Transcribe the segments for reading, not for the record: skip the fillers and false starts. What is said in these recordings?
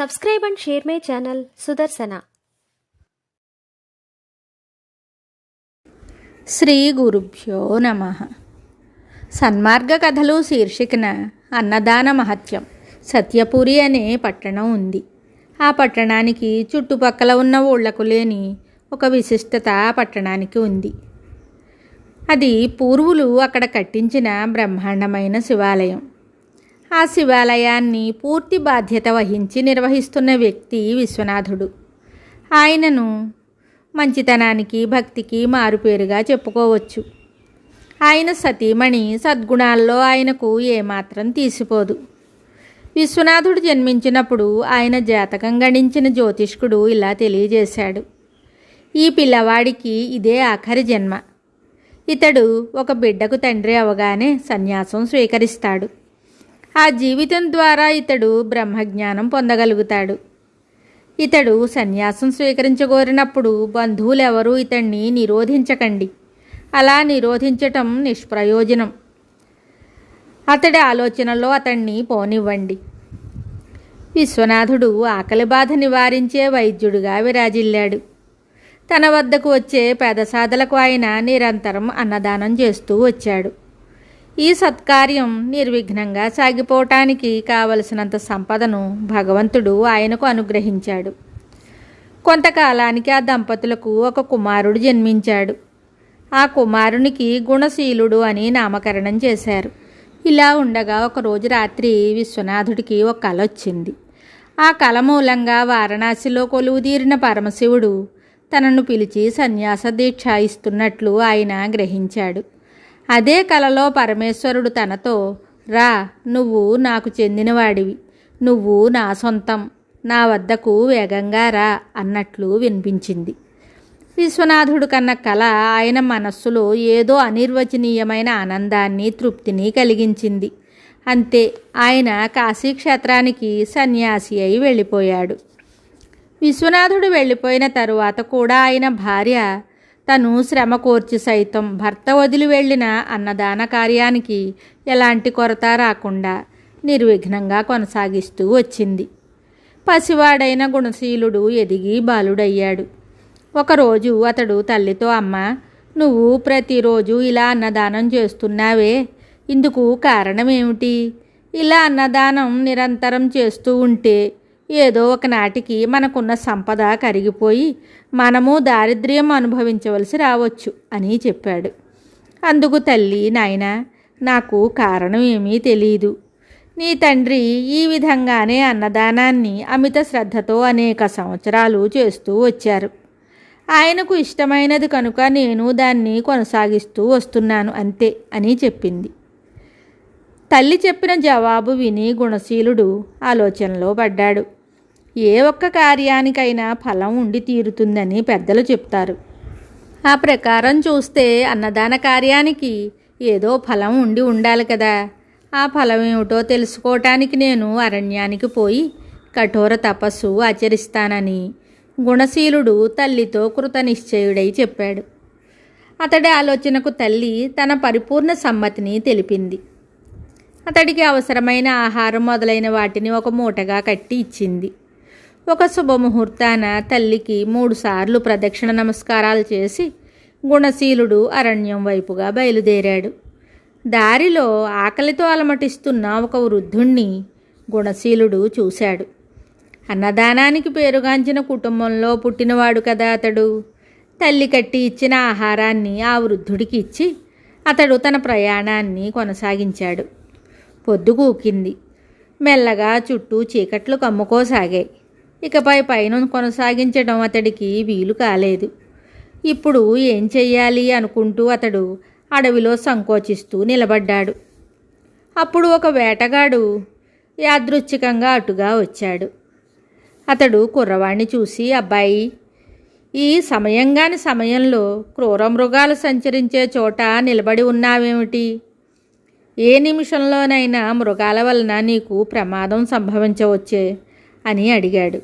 Subscribe and share my channel Sudarsana. Shri గురుభ్యో నమః. సన్మార్గ కథలు శీర్షికన అన్నదాన మహత్యం. సత్యపురి అనే పట్టణం ఉంది. ఆ పట్టణానికి చుట్టుపక్కల ఉన్న ఊళ్ళకు లేని ఒక విశిష్టత ఆ పట్టణానికి ఉంది. అది పూర్వులు అక్కడ కట్టించిన బ్రహ్మాండమైన శివాలయం. ఆ శివాలయాన్ని పూర్తి బాధ్యత వహించి నిర్వహిస్తున్న వ్యక్తి విశ్వనాథుడు. ఆయనను మంచితనానికి భక్తికి మారుపేరుగా చెప్పుకోవచ్చు. ఆయన సతీమణి సద్గుణాల్లో ఆయనకు ఏమాత్రం తీసిపోదు. విశ్వనాథుడు జన్మించినప్పుడు ఆయన జాతకం గణించిన జ్యోతిష్కుడు ఇలా తెలియజేశాడు: ఈ పిల్లవాడికి ఇదే ఆఖరి జన్మ. ఇతడు ఒక బిడ్డకు తండ్రి అవగానే సన్యాసం స్వీకరిస్తాడు. ఆ జీవితం ద్వారా ఇతడు బ్రహ్మజ్ఞానం పొందగలుగుతాడు. ఇతడు సన్యాసం స్వీకరించగోరినప్పుడు బంధువులెవరూ ఇతన్ని నిరోధించకండి. అలా నిరోధించటం నిష్ప్రయోజనం. అతడి ఆలోచనలో అతన్ని పోనివ్వండి. విశ్వనాథుడు ఆకలి బాధ నివారించే వైద్యుడిగా విరాజిల్లాడు. తన వద్దకు వచ్చే పేదసాదలకు ఆయన నిరంతరం అన్నదానం చేస్తూ వచ్చాడు. ఈ సత్కార్యం నిర్విఘ్నంగా సాగిపోవటానికి కావలసినంత సంపదను భగవంతుడు ఆయనకు అనుగ్రహించాడు. కొంతకాలానికి ఆ దంపతులకు ఒక కుమారుడు జన్మించాడు. ఆ కుమారునికి గుణశీలుడు అని నామకరణం చేశారు. ఇలా ఉండగా ఒకరోజు రాత్రి విశ్వనాథుడికి ఒక కల వచ్చింది. ఆ కల మూలంగా వారణాసిలో కొలువుదీరిన పరమశివుడు తనను పిలిచి సన్యాస దీక్ష ఇస్తున్నట్లు ఆయన గ్రహించాడు. అదే కలలో పరమేశ్వరుడు తనతో, రా, నువ్వు నాకు చెందినవాడివి, నువ్వు నా సొంతం, నా వద్దకు వేగంగా రా అన్నట్లు వినిపించింది. విశ్వనాథుడు కన్న కల ఆయన మనస్సులో ఏదో అనిర్వచనీయమైన ఆనందాన్ని, తృప్తిని కలిగించింది. అంతే, ఆయన కాశీక్షేత్రానికి సన్యాసి అయి వెళ్ళిపోయాడు. విశ్వనాథుడు వెళ్ళిపోయిన తరువాత కూడా ఆయన భార్య తను శ్రమ కోర్చి సైతం భర్త వదిలి వెళ్ళిన అన్నదాన కార్యానికి ఎలాంటి కొరత రాకుండా నిర్విఘ్నంగా కొనసాగిస్తూ వచ్చింది. పసివాడైన గుణశీలుడు ఎదిగి బాలుడయ్యాడు. ఒకరోజు అతడు తల్లితో, అమ్మ, నువ్వు ప్రతిరోజు ఇలా అన్నదానం చేస్తున్నావే, ఇందుకు కారణమేమిటి? ఇలా అన్నదానం నిరంతరం చేస్తూ ఉంటే ఏదో ఒకనాటికి మనకున్న సంపద కరిగిపోయి మనము దారిద్ర్యం అనుభవించవలసి రావచ్చు అని చెప్పాడు. అందుకు తల్లి, నాయనా, నాకు కారణం ఏమీ తెలీదు. నీ తండ్రి ఈ విధంగానే అన్నదానాన్ని అమిత శ్రద్ధతో అనేక సంవత్సరాలు చేస్తూ వచ్చారు. ఆయనకు ఇష్టమైనది కనుక నేను దాన్ని కొనసాగిస్తూ వస్తున్నాను, అంతే అని చెప్పింది. తల్లి చెప్పిన జవాబు విని గుణశీలుడు ఆలోచనలో పడ్డాడు. ఏ ఒక్క కార్యానికైనా ఫలం ఉండి తీరుతుందని పెద్దలు చెప్తారు. ఆ ప్రకారం చూస్తే అన్నదాన కార్యానికి ఏదో ఫలం ఉండి ఉండాలి కదా. ఆ ఫలం ఏమిటో తెలుసుకోవటానికి నేను అరణ్యానికి పోయి కఠోర తపస్సు ఆచరిస్తానని గుణశీలుడు తల్లితో కృతనిశ్చయుడై చెప్పాడు. అతడి ఆలోచనకు తల్లి తన పరిపూర్ణ సమ్మతిని తెలిపింది. అతడికి అవసరమైన ఆహారం మొదలైన వాటిని ఒక మూటగా కట్టి ఇచ్చింది. ఒక శుభముహూర్తాన తల్లికి 3 సార్లు ప్రదక్షిణ నమస్కారాలు చేసి గుణశీలుడు అరణ్యం వైపుగా బయలుదేరాడు. దారిలో ఆకలితో అలమటిస్తున్న ఒక వృద్ధుణ్ణి గుణశీలుడు చూశాడు. అన్నదానానికి పేరుగాంచిన కుటుంబంలో పుట్టినవాడు కదా అతడు. తల్లి కట్టి ఇచ్చిన ఆహారాన్ని ఆ వృద్ధుడికి ఇచ్చి అతడు తన ప్రయాణాన్ని కొనసాగించాడు. పొద్దుగూకింది. మెల్లగా చుట్టూ చీకట్లు కమ్ముకోసాగాయి. ఇకపై పైన కొనసాగించడం అతడికి వీలు కాలేదు. ఇప్పుడు ఏం చెయ్యాలి అనుకుంటూ అతడు అడవిలో సంకోచిస్తూ నిలబడ్డాడు. అప్పుడు ఒక వేటగాడు యాదృచ్ఛికంగా అటుగా వచ్చాడు. అతడు కుర్రవాణ్ణి చూసి, అబ్బాయి, ఈ సమయంలో క్రూర మృగాలు సంచరించే చోట నిలబడి ఉన్నావేమిటి? ఏ నిమిషంలోనైనా మృగాల వలన నీకు ప్రమాదం సంభవించవచ్చే అని అడిగాడు.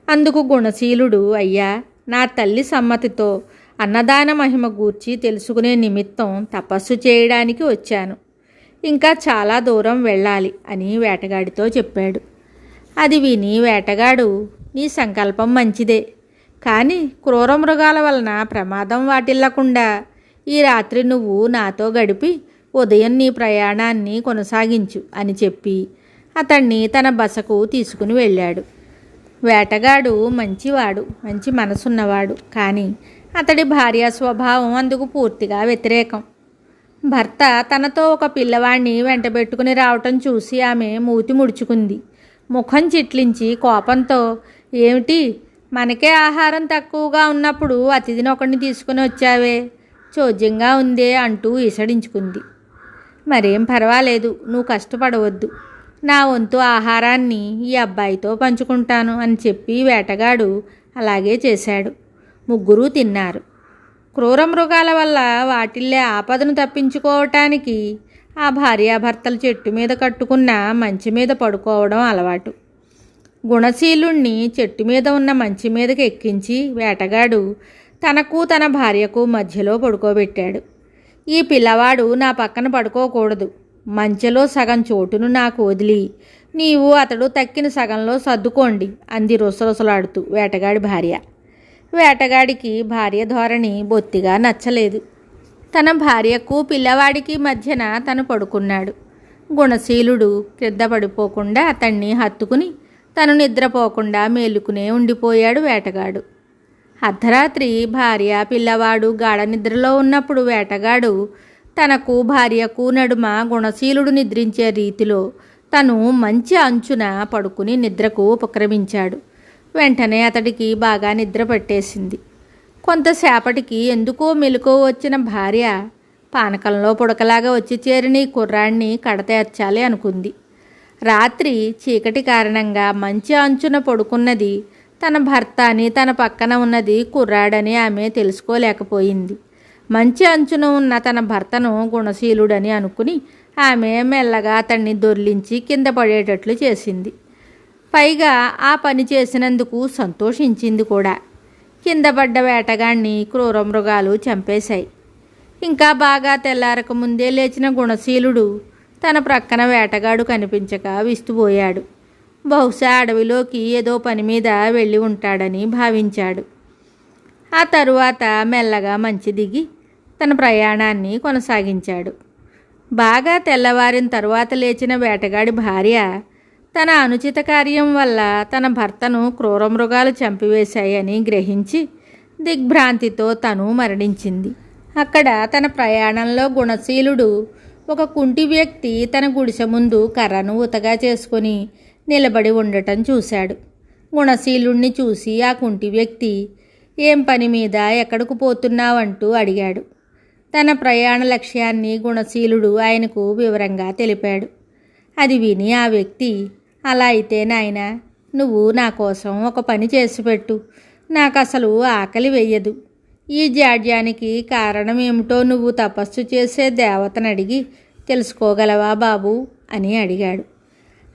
అందుకు గుణశీలుడు, అయ్యా, నా తల్లి సమ్మతితో అన్నదాన మహిమ గూర్చి తెలుసుకునే నిమిత్తం తపస్సు చేయడానికి వచ్చాను. ఇంకా చాలా దూరం వెళ్ళాలి అని వేటగాడితో చెప్పాడు. అది విని వేటగాడు, నీ సంకల్పం మంచిదే, కానీ క్రూర మృగాల వలన ప్రమాదం వాటిల్లకుండా ఈ రాత్రి నువ్వు నాతో గడిపి ఉదయం నీ ప్రయాణాన్ని కొనసాగించు అని చెప్పి అతన్ని తన బసకు తీసుకుని వెళ్ళాడు. వేటగాడు మంచివాడు, మంచి మనసున్నవాడు, కానీ అతడి భార్య స్వభావం అందుకు పూర్తిగా వ్యతిరేకం. భర్త తనతో ఒక పిల్లవాడిని వెంటబెట్టుకుని రావటం చూసి ఆమె మూతి ముడుచుకుంది. ముఖం చిట్లించి కోపంతో, ఏమిటి, మనకే ఆహారం తక్కువగా ఉన్నప్పుడు అతిథిని ఒకడిని తీసుకుని వచ్చావే, చోద్యంగా ఉందే అంటూ ఈసడించుకుంది. మరేం పర్వాలేదు, నువ్వు కష్టపడవద్దు, నా వంతు ఆహారాన్ని ఈ అబ్బాయితో పంచుకుంటాను అని చెప్పి వేటగాడు అలాగే చేశాడు. ముగ్గురూ తిన్నారు. క్రూర మృగాల వల్ల వాటిల్లే ఆపదను తప్పించుకోవటానికి ఆ భార్యాభర్తలు చెట్టు మీద కట్టుకున్న మంచి మీద పడుకోవడం అలవాటు. గుణశీలుణ్ణి చెట్టు మీద ఉన్న మంచి మీదకి ఎక్కించి వేటగాడు తనకు తన భార్యకు మధ్యలో పడుకోబెట్టాడు. ఈ పిల్లవాడు నా పక్కన పడుకోకూడదు, మంచెలో సగం చోటును నాకు వదిలి నీవు అతడు తక్కిన సగంలో సర్దుకోండి అంది రుసరుసలాడుతూ వేటగాడి భార్య. వేటగాడికి భార్య ధోరణి బొత్తిగా నచ్చలేదు. తన భార్యకు పిల్లవాడికి మధ్యన తను పడుకున్నాడు. గుణశీలుడు క్రింద పడిపోకుండా అతన్ని హత్తుకుని తను నిద్రపోకుండా మేలుకునే ఉండిపోయాడు వేటగాడు. అర్ధరాత్రి భార్య పిల్లవాడు గాఢ నిద్రలో ఉన్నప్పుడు వేటగాడు తనకు భార్యకు నడుమ గుణశీలుడు నిద్రించే రీతిలో తను మంచి అంచున పడుకుని నిద్రకు ఉపక్రమించాడు. వెంటనే అతడికి బాగా నిద్ర పట్టేసింది. కొంతసేపటికి ఎందుకో మెలకువ వచ్చిన భార్య పానకంలో పుడకలాగా వచ్చి చేరిన ఈ కుర్రాడిని కడతేర్చాలి అనుకుంది. రాత్రి చీకటి కారణంగా మంచి అంచున పడుకున్నది తన భర్త అని, తన పక్కన ఉన్నది కుర్రాడని ఆమె తెలుసుకోలేకపోయింది. మంచి అంచున ఉన్న తన భర్తను గుణశీలుడని అనుకుని ఆమె మెల్లగా అతన్ని దొర్లించి కింద పడేటట్లు చేసింది. పైగా ఆ పని చేసినందుకు సంతోషించింది కూడా. కింద పడ్డ వేటగాడిని క్రూర మృగాలు చంపేశాయి. ఇంకా బాగా తెల్లారక ముందే లేచిన గుణశీలుడు తన ప్రక్కన వేటగాడు కనిపించక విస్తుపోయాడు. బహుశా అడవిలోకి ఏదో పని మీద వెళ్ళి ఉంటాడని భావించాడు. ఆ తరువాత మెల్లగా మంచి దిగి తన ప్రయాణాన్ని కొనసాగించాడు. బాగా తెల్లవారిన తరువాత లేచిన వేటగాడి భార్య తన అనుచిత కార్యం వల్ల తన భర్తను క్రూర మృగాలు చంపివేశాయని గ్రహించి దిగ్భ్రాంతితో తను మరణించింది. అక్కడ తన ప్రయాణంలో గుణశీలుడు ఒక కుంటి వ్యక్తి తన గుడిసె ముందు కర్రను ఉతగా చేసుకొని నిలబడి ఉండటం చూశాడు. గుణశీలుణ్ణి చూసి ఆ కుంటి వ్యక్తి, ఏం పని మీద ఎక్కడికి పోతున్నావంటూ అడిగాడు. తన ప్రయాణ లక్ష్యాన్ని గుణశీలుడు ఆయనకు వివరంగా తెలిపాడు. అది విని ఆ వ్యక్తి, అలా అయితే నాయనా, నువ్వు నా కోసం ఒక పని చేసి పెట్టు, నాకు అసలు ఆకలి వెయ్యదు. ఈ జాడ్యానికి కారణం ఏమిటో నువ్వు తపస్సు చేసే దేవతను అడిగి తెలుసుకోగలవా బాబు అని అడిగాడు.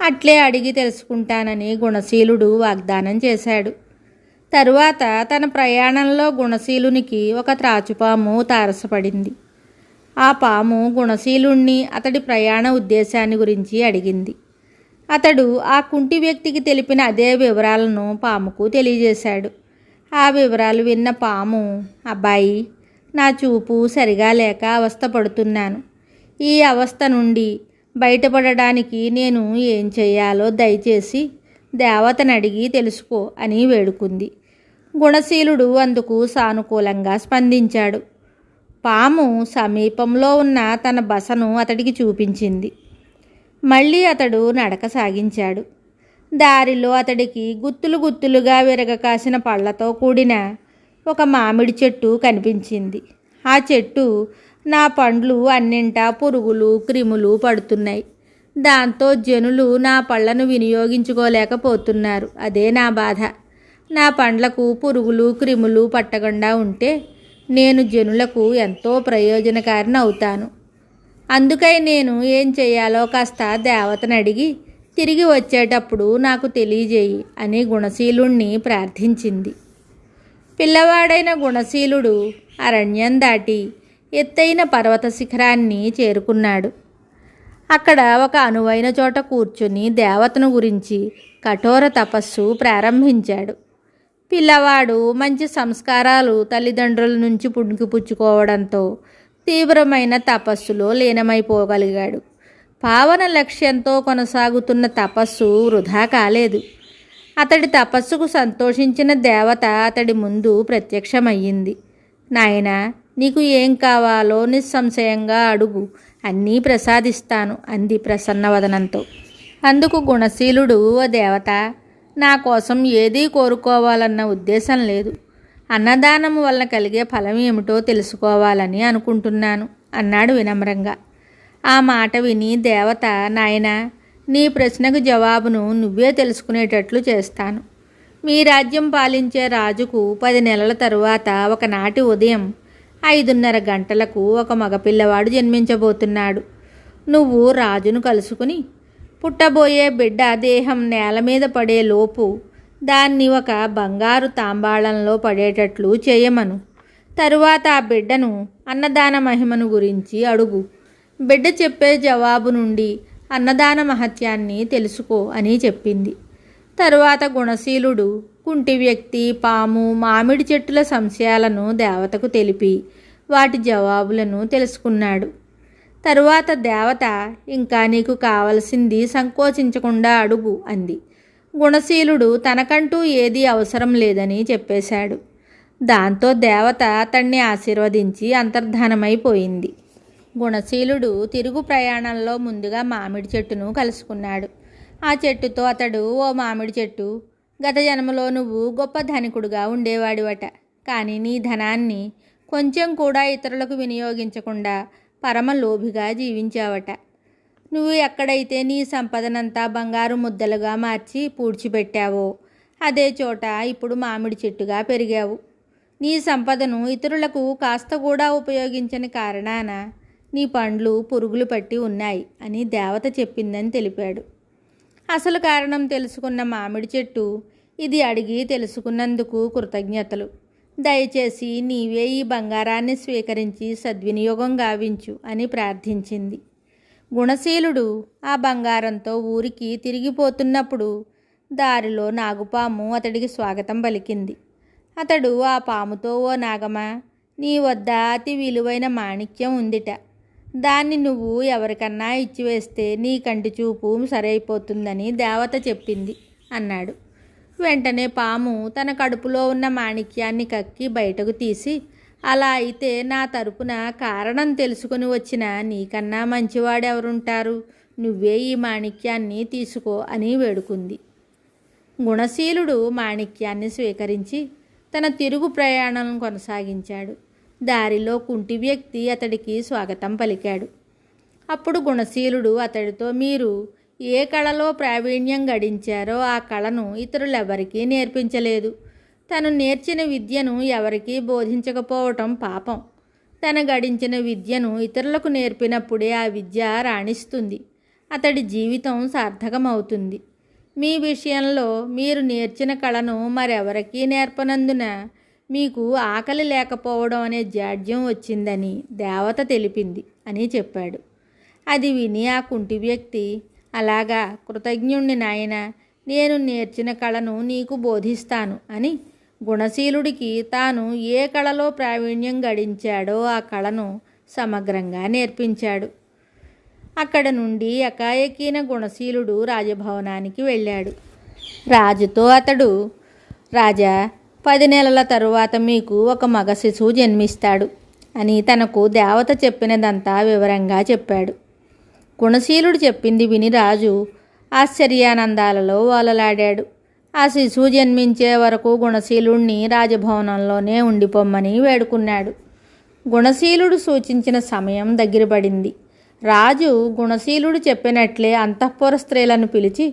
అట్లే అడిగి తెలుసుకుంటానని గుణశీలుడు వాగ్దానం చేశాడు. తరువాత తన ప్రయాణంలో గుణశీలునికి ఒక త్రాచుపాము తారసపడింది. ఆ పాము గుణశీలుణ్ణి అతడి ప్రయాణ ఉద్దేశాన్ని గురించి అడిగింది. అతడు ఆ కుంటి వ్యక్తికి తెలిపిన అదే వివరాలను పాముకు తెలియజేశాడు. ఆ వివరాలు విన్న పాము, అబ్బాయి, నా చూపు సరిగా లేక అవస్థపడుతున్నాను. ఈ అవస్థ నుండి బయటపడడానికి నేను ఏం చేయాలో దయచేసి దేవతను అడిగి తెలుసుకో అని వేడుకుంది. గుణశీలుడు అందుకు సానుకూలంగా స్పందించాడు. పాము సమీపంలో ఉన్న తన బసను అతడికి చూపించింది. మళ్ళీ అతడు నడక సాగించాడు. దారిలో అతడికి గుత్తులు గుత్తులుగా విరగకాసిన పళ్ళతో కూడిన ఒక మామిడి చెట్టు కనిపించింది. ఆ చెట్టు, నా పండ్లు అన్నింటా పురుగులు క్రిములు పడుతున్నాయి, దాంతో జనులు నా పళ్ళను వినియోగించుకోలేకపోతున్నారు, అదే నా బాధ. నా పండ్లకు పురుగులు క్రిములు పట్టకుండా ఉంటే నేను జనులకు ఎంతో ప్రయోజనకారిని అవుతాను. అందుకై నేను ఏం చేయాలో కాస్త దేవతను అడిగి తిరిగి వచ్చేటప్పుడు నాకు తెలియజేయి అని గుణశీలుణ్ణి ప్రార్థించింది. పిల్లవాడైన గుణశీలుడు అరణ్యం దాటి ఎత్తైన పర్వత శిఖరాన్ని చేరుకున్నాడు. అక్కడ ఒక అనువైన చోట కూర్చుని దేవతను గురించి కఠోర తపస్సు ప్రారంభించాడు. పిల్లవాడు మంచి సంస్కారాలు తల్లిదండ్రుల నుంచి పుణికిపుచ్చుకోవడంతో తీవ్రమైన తపస్సులో లీనమైపోగలిగాడు. పావన లక్ష్యంతో కొనసాగుతున్న తపస్సు వృధా కాలేదు. అతడి తపస్సుకు సంతోషించిన దేవత అతడి ముందు ప్రత్యక్షమయ్యింది. నాయనా, నీకు ఏం కావాలో నిస్సంశయంగా అడుగు, అన్నీ ప్రసాదిస్తాను అంది ప్రసన్నవదనంతో. అందుకు గుణశీలుడు, ఓ దేవత, నా కోసం ఏదీ కోరుకోవాలన్న ఉద్దేశం లేదు. అన్నదానం వలన కలిగే ఫలం ఏమిటో తెలుసుకోవాలని అనుకుంటున్నాను అన్నాడు వినమ్రంగా. ఆ మాట విని దేవత, నాయనా, నీ ప్రశ్నకు జవాబును నువ్వే తెలుసుకునేటట్లు చేస్తాను. మీ రాజ్యం పాలించే రాజుకు 10 నెలల తరువాత ఒకనాటి ఉదయం 5:30 గంటలకు ఒక మగపిల్లవాడు జన్మించబోతున్నాడు. నువ్వు రాజును కలుసుకుని పుట్టబోయే బిడ్డ దేహం నేల మీద పడే లోపు దాన్ని ఒక బంగారు తాంబాళంలో పడేటట్లు చేయమను. తరువాత ఆ బిడ్డను అన్నదాన మహిమను గురించి అడుగు. బిడ్డ చెప్పే జవాబు నుండి అన్నదాన మహత్యాన్ని తెలుసుకో అని చెప్పింది. తరువాత గుణశీలుడు కుంటి వ్యక్తి, పాము, మామిడి చెట్టుల సంశయాలను దేవతకు తెలిపి వాటి జవాబులను తెలుసుకున్నాడు. తరువాత దేవత, ఇంకా నీకు కావలసింది సంకోచించకుండా అడుగు అంది. గుణశీలుడు తనకంటూ ఏదీ అవసరం లేదని చెప్పేశాడు. దాంతో దేవత అతన్ని ఆశీర్వదించి అంతర్ధానమైపోయింది. గుణశీలుడు తిరుగు ప్రయాణంలో ముందుగా మామిడి చెట్టును కలుసుకున్నాడు. ఆ చెట్టుతో అతడు, ఓ మామిడి చెట్టు, గత జన్మలో నువ్వు గొప్ప ధనికుడుగా ఉండేవాడివట. కానీ నీ ధనాన్ని కొంచెం కూడా ఇతరులకు వినియోగించకుండా పరమ లోభిగా జీవించావట. నువ్వు ఎక్కడైతే నీ సంపదనంతా బంగారు ముద్దలుగా మార్చి పూడ్చిపెట్టావో అదే చోట ఇప్పుడు మామిడి చెట్టుగా పెరిగావు. నీ సంపదను ఇతరులకు కాస్త కూడా ఉపయోగించని కారణాన నీ పండ్లు పురుగులు పట్టి ఉన్నాయి అని దేవత చెప్పిందని తెలిపాడు. అసలు కారణం తెలుసుకున్న మామిడి చెట్టు, ఇది అడిగి తెలుసుకున్నందుకు కృతజ్ఞతలు. దయచేసి నీవే ఈ బంగారాన్ని స్వీకరించి సద్వినియోగం గావించు అని ప్రార్థించింది. గుణశీలుడు ఆ బంగారంతో ఊరికి తిరిగిపోతున్నప్పుడు దారిలో నాగుపాము అతడికి స్వాగతం పలికింది. అతడు ఆ పాముతో, ఓ నాగమా, నీ వద్ద అతి విలువైన మాణిక్యం ఉందిట. దాన్ని నువ్వు ఎవరికన్నా ఇచ్చివేస్తే నీ కంటి చూపు సరైపోతుందని దేవత చెప్పింది అన్నాడు. వెంటనే పాము తన కడుపులో ఉన్న మాణిక్యాన్ని కక్కి బయటకు తీసి, అలా అయితే నా తరపున కారణం తెలుసుకుని వచ్చిన నీకన్నా మంచివాడెవరుంటారు? నువ్వే ఈ మాణిక్యాన్ని తీసుకో అని వేడుకుంది. గుణశీలుడు మాణిక్యాన్ని స్వీకరించి తన తిరుగు ప్రయాణం కొనసాగించాడు. దారిలో కుంటి వ్యక్తి అతడికి స్వాగతం పలికాడు. అప్పుడు గుణశీలుడు అతడితో, మీరు ఏ కళలో ప్రావీణ్యం గడించారో ఆ కళను ఇతరులెవరికీ నేర్పించలేదు. తను నేర్చిన విద్యను ఎవరికీ బోధించకపోవటం పాపం. తను గడించిన విద్యను ఇతరులకు నేర్పినప్పుడే ఆ విద్య రాణిస్తుంది. అతడి జీవితం సార్థకమవుతుంది. మీ విషయంలో మీరు నేర్చిన కళను మరెవరికీ నేర్పనందున మీకు ఆకలి లేకపోవడం అనే జాడ్యం వచ్చిందని దేవత తెలిపింది అని చెప్పాడు. అది విని ఆ కుంటి వ్యక్తి, అలాగా, కృతజ్ఞుణ్ణి నాయన, నేను నేర్చిన కళను నీకు బోధిస్తాను అని గుణశీలుడికి తాను ఏ కళలో ప్రావీణ్యం గడించాడో ఆ కళను సమగ్రంగా నేర్పించాడు. అక్కడ నుండి ఎకాఎకిన గుణశీలుడు రాజభవనానికి వెళ్ళాడు. రాజుతో అతడు, రాజా, 10 నెలల తరువాత మీకు ఒక మగ శిశువు జన్మిస్తాడు అని తనకు దేవత చెప్పినదంతా వివరంగా చెప్పాడు. గుణశీలుడు చెప్పింది విని రాజు ఆశ్చర్యానందాలలో ఓలలాడాడు. ఆ శిశువు జన్మించే వరకు గుణశీలుణ్ణి రాజభవనంలోనే ఉండిపోమ్మని వేడుకున్నాడు. గుణశీలుడు సూచించిన సమయం దగ్గర పడింది. రాజు గుణశీలుడు చెప్పినట్లే అంతఃపుర స్త్రీలను పిలిచి,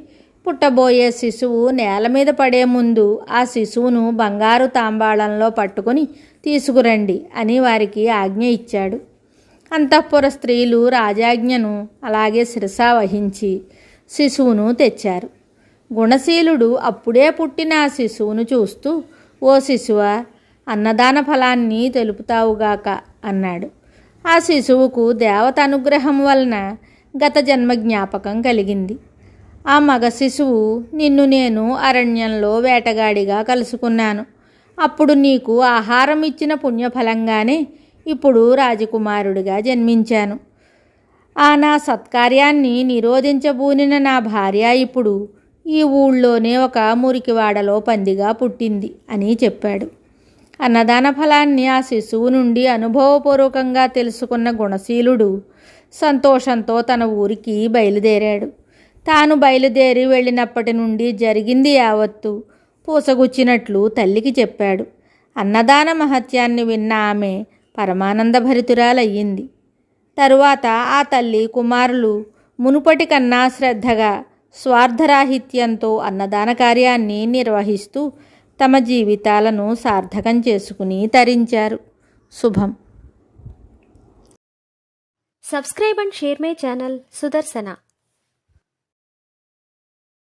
పుట్టబోయే శిశువు నేల మీద పడే ముందు ఆ శిశువును బంగారు తాంబాళంలో పట్టుకొని తీసుకురండి అని వారికి ఆజ్ఞ ఇచ్చాడు. అంతఃపుర స్త్రీలు రాజాజ్ఞను అలాగే శిరసా వహించి శిశువును తెచ్చారు. గుణశీలుడు అప్పుడే పుట్టిన ఆ శిశువును చూస్తూ, ఓ శిశువా, అన్నదాన ఫలాన్ని తెలుపుతావుగాక అన్నాడు. ఆ శిశువుకు దేవత అనుగ్రహం వలన గత జన్మ జ్ఞాపకం కలిగింది. ఆ మగ శిశువు నిన్ను నేను అరణ్యంలో వేటగాడిగా కలుసుకున్నాను. అప్పుడు నీకు ఆహారం ఇచ్చిన పుణ్యఫలంగానే ఇప్పుడు రాజకుమారుడిగా జన్మించాను. ఆ నా సత్కార్యాన్ని నిరోధించబూనిన నా భార్య ఇప్పుడు ఈ ఊళ్ళోనే ఒక మురికివాడలో పందిగా పుట్టింది అని చెప్పాడు. అన్నదాన ఫలాన్ని ఆ శిశువు నుండి అనుభవపూర్వకంగా తెలుసుకున్న గుణశీలుడు సంతోషంతో తన ఊరికి బయలుదేరాడు. తాను బయలుదేరి వెళ్ళినప్పటి నుండి జరిగింది యావత్తు పూసగుచ్చినట్లు తల్లికి చెప్పాడు. అన్నదాన మహత్యాన్ని విన్న ఆమె పరమానందభరితురాలయ్యింది. తరువాత ఆ తల్లి కుమారులు మునుపటి కన్నా శ్రద్ధగా స్వార్థరాహిత్యంతో అన్నదాన కార్యాన్ని నిర్వహిస్తూ తమ జీవితాలను సార్థకం చేసుకుని తరించారు. శుభం. Subscribe and share my channel Sudarsana.